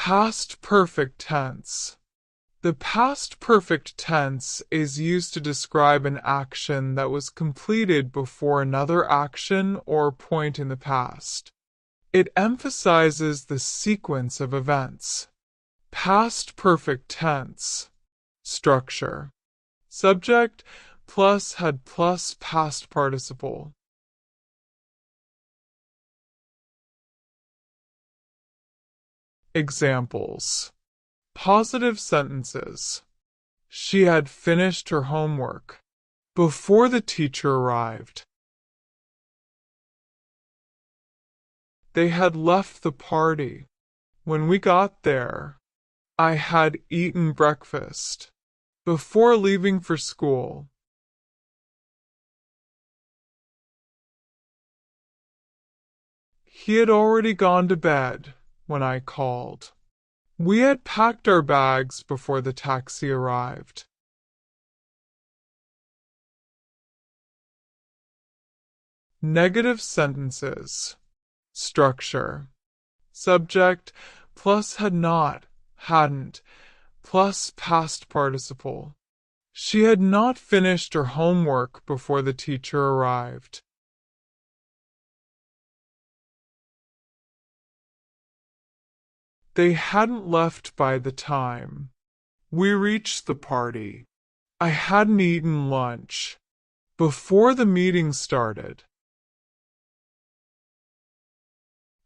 Past perfect tense. The past perfect tense is used to describe an action that was completed before another action or point in the past. It emphasizes the sequence of events. Past perfect tense. Structure. Subject plus had plus past participle. Examples. Positive sentences. She had finished her homework before the teacher arrived. They had left the party. When we got there, I had eaten breakfast before leaving for school. He had already gone to bed when I called. We had packed our bags before the taxi arrived. Negative sentences. Structure. Subject plus had not, hadn't, plus past participle. She had not finished her homework before the teacher arrived. They hadn't left by the time we reached the party. I hadn't eaten lunch before the meeting started.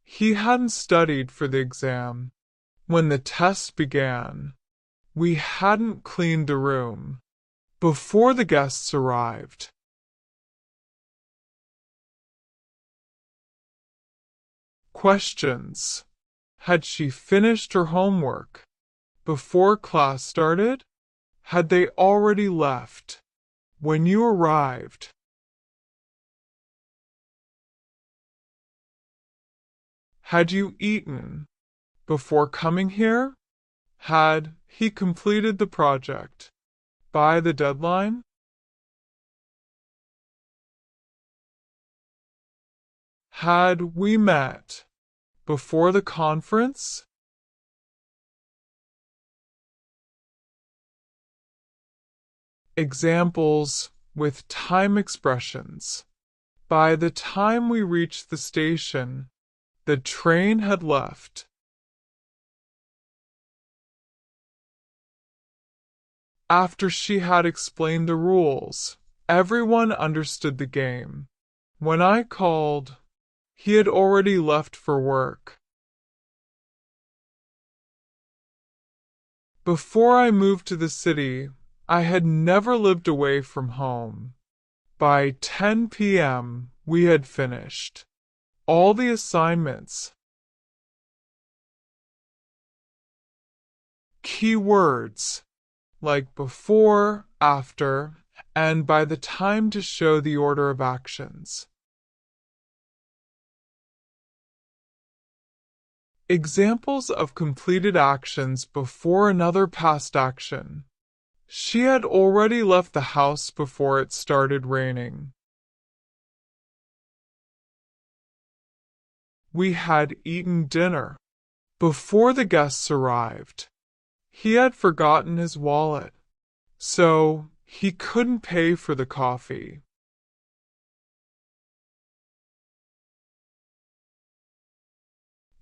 He hadn't studied for the exam when the test began. We hadn't cleaned the room before the guests arrived. Questions. Had she finished her homework before class started? Had they already left when you arrived? Had you eaten before coming here? Had he completed the project by the deadline? Had we met before the conference? Examples with time expressions. By the time we reached the station, the train had left. After she had explained the rules, everyone understood the game. When I called, he had already left for work. Before I moved to the city, I had never lived away from home. By 10 p.m., we had finished all the assignments. Key words like before, after, and by the time to show the order of actions. Examples of completed actions before another past action. She had already left the house before it started raining. We had eaten dinner before the guests arrived. He had forgotten his wallet, so he couldn't pay for the coffee.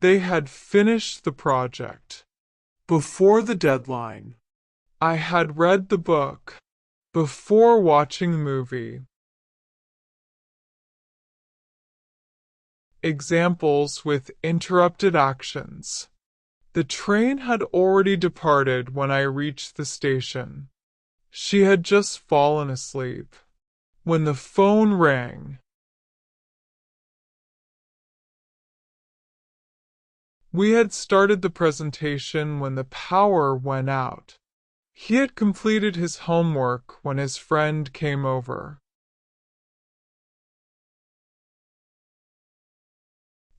They had finished the project before the deadline. I had read the book before watching the movie. Examples with interrupted actions. The train had already departed when I reached the station. She had just fallen asleep when the phone rang. We had started the presentation when the power went out. He had completed his homework when his friend came over.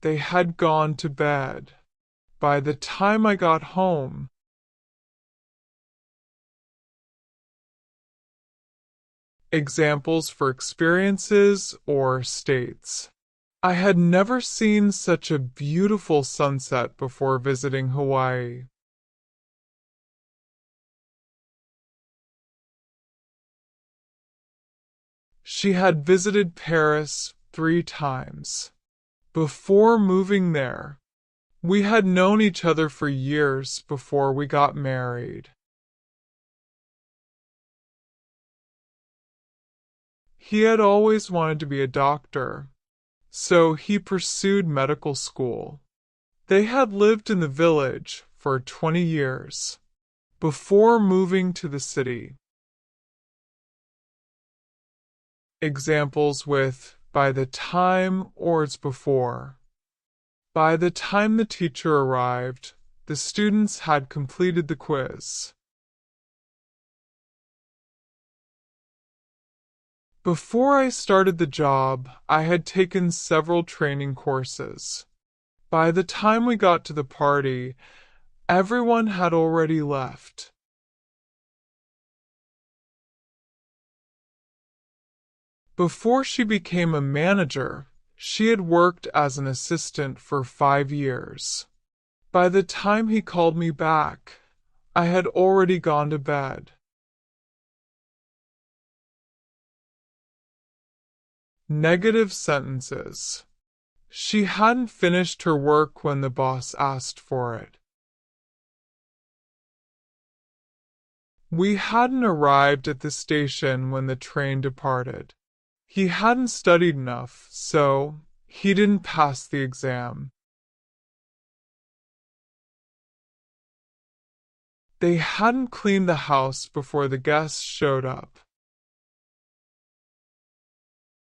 They had gone to bed by the time I got home. Examples for experiences or states. I had never seen such a beautiful sunset before visiting Hawaii. She had visited Paris 3 times. Before moving there, we had known each other for years before we got married. He had always wanted to be a doctor, so he pursued medical school. They had lived in the village for 20 years before moving to the city. Examples with by the time or it's before. By the time the teacher arrived, the students had completed the quiz. Before I started the job, I had taken several training courses. By the time we got to the party, everyone had already left. Before she became a manager, she had worked as an assistant for 5 years. By the time he called me back, I had already gone to bed. Negative sentences. She hadn't finished her work when the boss asked for it. We hadn't arrived at the station when the train departed. He hadn't studied enough, so he didn't pass the exam. They hadn't cleaned the house before the guests showed up.